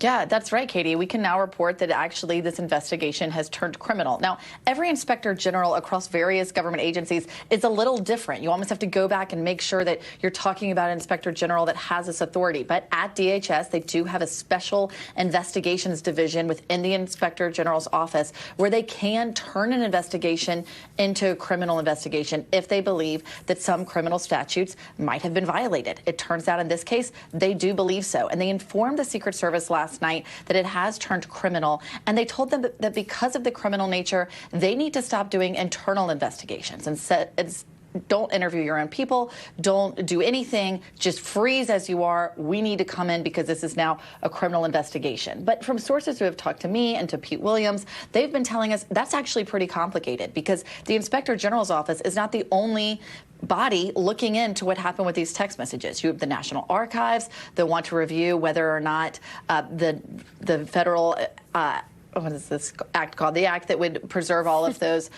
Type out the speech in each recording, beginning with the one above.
Yeah, that's right, Katie. We can now report that actually this investigation has turned criminal. Now, every inspector general across various government agencies is a little different. You almost have to go back and make sure that you're talking about an inspector general that has this authority. But at DHS, they do have a special investigations division within the inspector general's office where they can turn an investigation into a criminal investigation if they believe that some criminal statutes might have been violated. It turns out in this case, they do believe so. And they informed the Secret Service last night that it has turned criminal, and they told them that because of the criminal nature, they need to stop doing internal investigations and don't interview your own people, don't do anything, just freeze as you are. We need to come in because this is now a criminal investigation. But from sources who have talked to me and to Pete Williams, they've been telling us that's actually pretty complicated because the Inspector General's office is not the only body looking into what happened with these text messages. You have the National Archives. They want to review whether or not the federal what is this act called? The act that would preserve all of those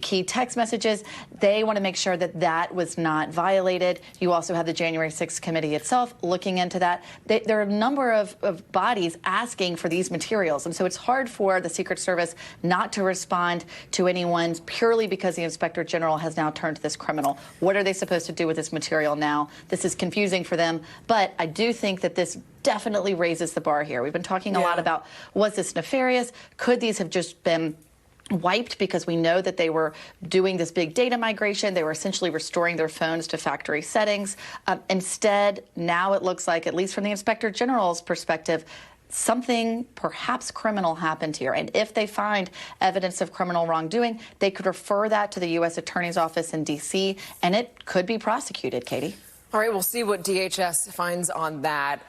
key text messages. They want to make sure that that was not violated. You also have the January 6th committee itself looking into that. There are a number of bodies asking for these materials. And so it's hard for the Secret Service not to respond to anyone purely because the Inspector General has now turned to this criminal. What are they supposed to do with this material now? This is confusing for them. But I do think that this definitely raises the bar here. We've been talking a lot about, was this nefarious? Could these have just been wiped because we know that they were doing this big data migration? They were essentially restoring their phones to factory settings. Instead, now it looks like, at least from the Inspector General's perspective, something perhaps criminal happened here. And if they find evidence of criminal wrongdoing, they could refer that to the U.S. Attorney's Office in D.C., and it could be prosecuted, Katie. All right, we'll see what DHS finds on that.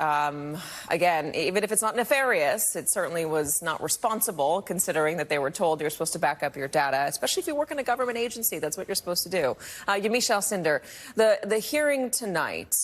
Again, even if it's not nefarious, it certainly was not responsible, considering that they were told you're supposed to back up your data, especially if you work in a government agency. That's what you're supposed to do. Yamiche Alcindor, the hearing tonight,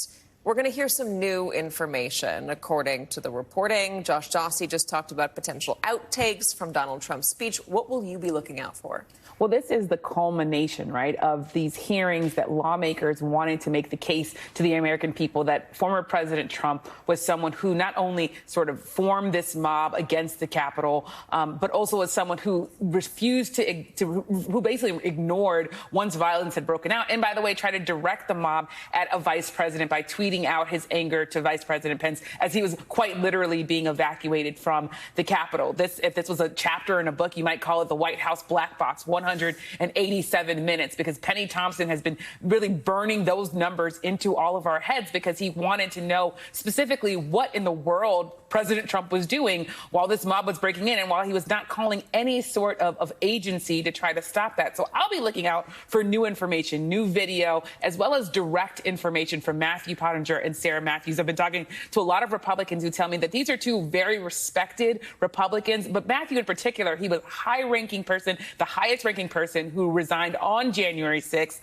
we're going to hear some new information, according to the reporting. Josh Jossi just talked about potential outtakes from Donald Trump's speech. What will you be looking out for? Well, this is the culmination, right, of these hearings that lawmakers wanted to make the case to the American people that former President Trump was someone who not only sort of formed this mob against the Capitol, but also was someone who refused who basically ignored once violence had broken out. And by the way, tried to direct the mob at a vice president by tweeting out his anger to Vice President Pence as he was quite literally being evacuated from the Capitol. If this was a chapter in a book, you might call it the White House Black Box. 187 minutes, because Penny Thompson has been really burning those numbers into all of our heads because he wanted to know specifically what in the world President Trump was doing while this mob was breaking in and while he was not calling any sort of agency to try to stop that. So I'll be looking out for new information, new video, as well as direct information from Matthew Pottinger and Sarah Matthews. I've been talking to a lot of Republicans who tell me that these are two very respected Republicans, but Matthew in particular, he was a high-ranking person, the highest-ranking person who resigned on January 6th.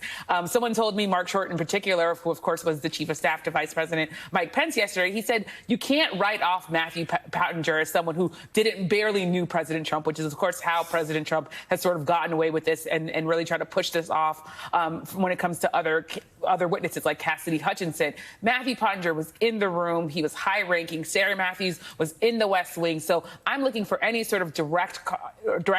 Someone told me, Mark Short in particular, who of course was the chief of staff to Vice President Mike Pence yesterday, he said, you can't write off Matthew Pottinger as someone who barely knew President Trump, which is, of course, how President Trump has sort of gotten away with this and really tried to push this off when it comes to other witnesses like Cassidy Hutchinson. Matthew Pottinger was in the room. He was high-ranking. Sarah Matthews was in the West Wing. So I'm looking for any sort of direct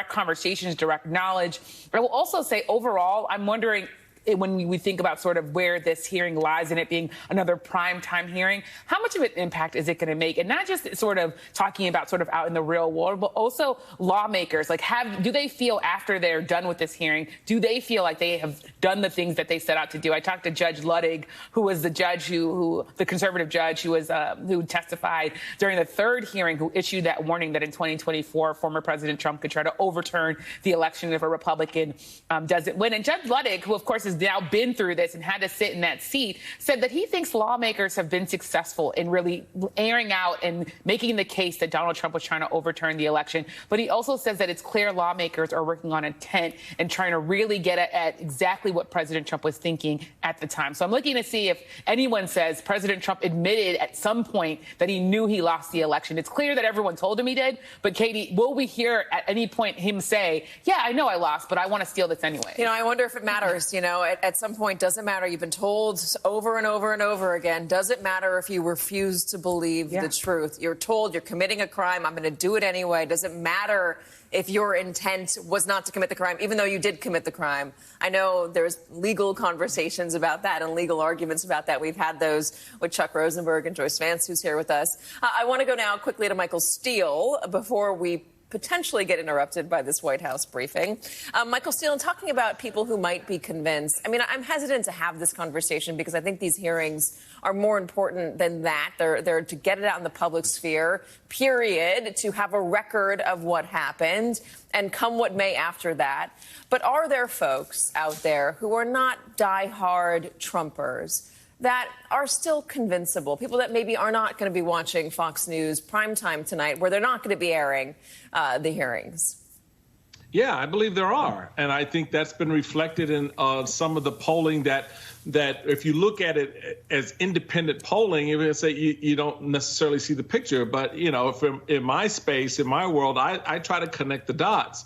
conversations, direct knowledge. I will also say, overall, I'm wondering, when we think about sort of where this hearing lies and it being another prime time hearing, how much of an impact is it going to make? And not just sort of talking about sort of out in the real world, but also lawmakers. Like, do they feel after they're done with this hearing, do they feel like they have done the things that they set out to do? I talked to Judge Ludwig, who was the judge the conservative judge who testified during the third hearing, who issued that warning that in 2024, former President Trump could try to overturn the election if a Republican doesn't win. And Judge Ludwig, who of course is now been through this and had to sit in that seat, said that he thinks lawmakers have been successful in really airing out and making the case that Donald Trump was trying to overturn the election. But he also says that it's clear lawmakers are working on intent and trying to really get at exactly what President Trump was thinking at the time. So I'm looking to see if anyone says President Trump admitted at some point that he knew he lost the election. It's clear that everyone told him he did. But Katie, will we hear at any point him say, yeah, I know I lost, but I want to steal this anyway? You know, I wonder if it matters, know, at some point, doesn't matter. You've been told over and over and over again, doesn't matter if you refuse to believe the truth. You're told you're committing a crime. I'm going to do it anyway. Doesn't matter if your intent was not to commit the crime, even though you did commit the crime. I know there's legal conversations about that and legal arguments about that. We've had those with Chuck Rosenberg and Joyce Vance, who's here with us. I want to go now quickly to Michael Steele before we potentially get interrupted by this White House briefing. Michael Steele, talking about people who might be convinced. I mean, I'm hesitant to have this conversation because I think these hearings are more important than that. They're to get it out in the public sphere, period, to have a record of what happened and come what may after that. But are there folks out there who are not diehard Trumpers that are still convincible, people that maybe are not going to be watching Fox News primetime tonight, where they're not going to be airing the hearings? Yeah, I believe there are. And I think that's been reflected in some of the polling that if you look at it as independent polling, you say you don't necessarily see the picture. But, you know, if in my space, in my world, I try to connect the dots.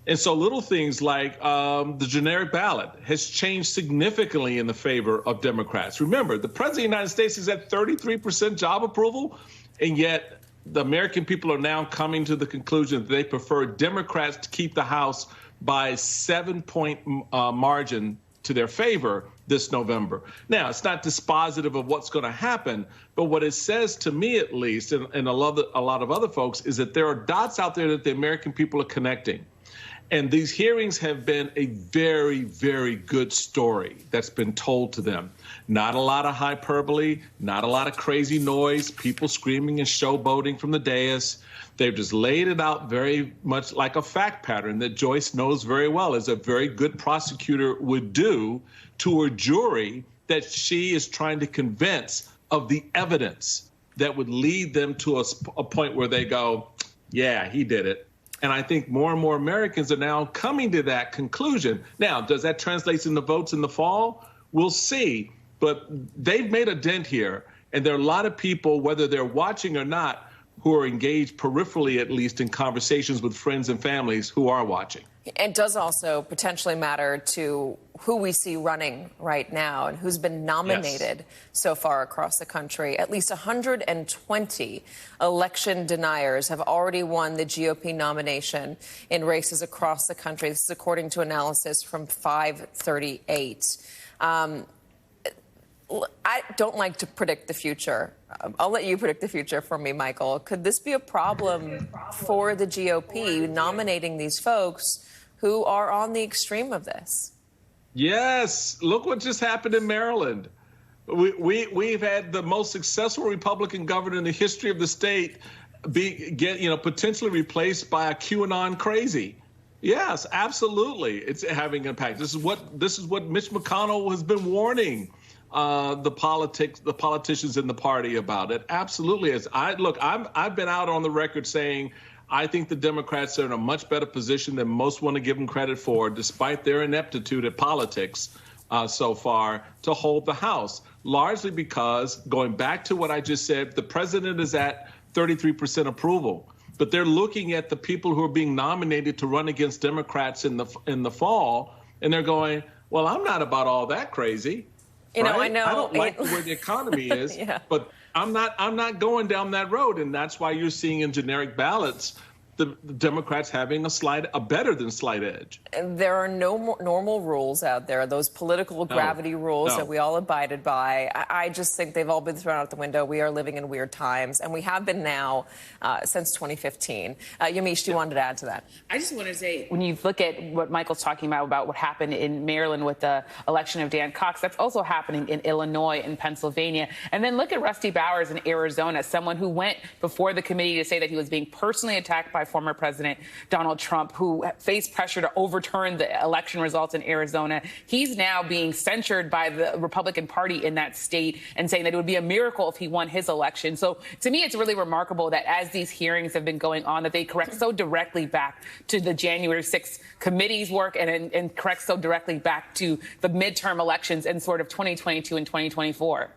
And so little things like the generic ballot has changed significantly in the favor of Democrats. Remember, the president of the United States is at 33% job approval, and yet the American people are now coming to the conclusion that they prefer Democrats to keep the House by 7-point margin to their favor this November. Now, it's not dispositive of what's going to happen, but what it says to me, at least, and a lot of other folks, is that there are dots out there that the American people are connecting. And these hearings have been a very, very good story that's been told to them. Not a lot of hyperbole, not a lot of crazy noise, people screaming and showboating from the dais. They've just laid it out very much like a fact pattern that Joyce knows very well, as a very good prosecutor would do to a jury that she is trying to convince of the evidence that would lead them to a point where they go, yeah, he did it. And I think more and more Americans are now coming to that conclusion. Now, does that translate into votes in the fall? We'll see. But they've made a dent here. And there are a lot of people, whether they're watching or not, who are engaged peripherally, at least, in conversations with friends and families who are watching. It does also potentially matter to who we see running right now and who's been nominated so far across the country. At least 120 election deniers have already won the GOP nomination in races across the country. This is according to analysis from 538. I don't like to predict the future. I'll let you predict the future for me, Michael. Could this be a problem for the GOP nominating these folks who are on the extreme of this? Yes. Look what just happened in Maryland. We've had the most successful Republican governor in the history of the state get potentially replaced by a QAnon crazy. Yes, absolutely. It's having an impact. This is what Mitch McConnell has been warning the politicians in the party about. It absolutely is. I've been out on the record saying I think the Democrats are in a much better position than most want to give them credit for, despite their ineptitude at politics so far, to hold the House, largely because, going back to what I just said, the president is at 33% approval. But they're looking at the people who are being nominated to run against Democrats in the fall, and they're going, well, I'm not about all that crazy. You know, I know. I don't like where the economy is, but I'm not going down that road. And that's why you're seeing in generic ballots the Democrats having a better than slight edge. And there are no normal rules out there, those political gravity rules that we all abided by. I just think they've all been thrown out the window. We are living in weird times, and we have been now since 2015. Yamiche, do you want to add to that? I just want to say, when you look at what Michael's talking about what happened in Maryland with the election of Dan Cox, that's also happening in Illinois and Pennsylvania. And then look at Rusty Bowers in Arizona, someone who went before the committee to say that he was being personally attacked by former President Donald Trump, who faced pressure to overturn the election results in Arizona. He's now being censured by the Republican Party in that state and saying that it would be a miracle if he won his election. So to me, it's really remarkable that as these hearings have been going on, that they correct so directly back to the January 6th committee's work and correct so directly back to the midterm elections in sort of 2022 and 2024.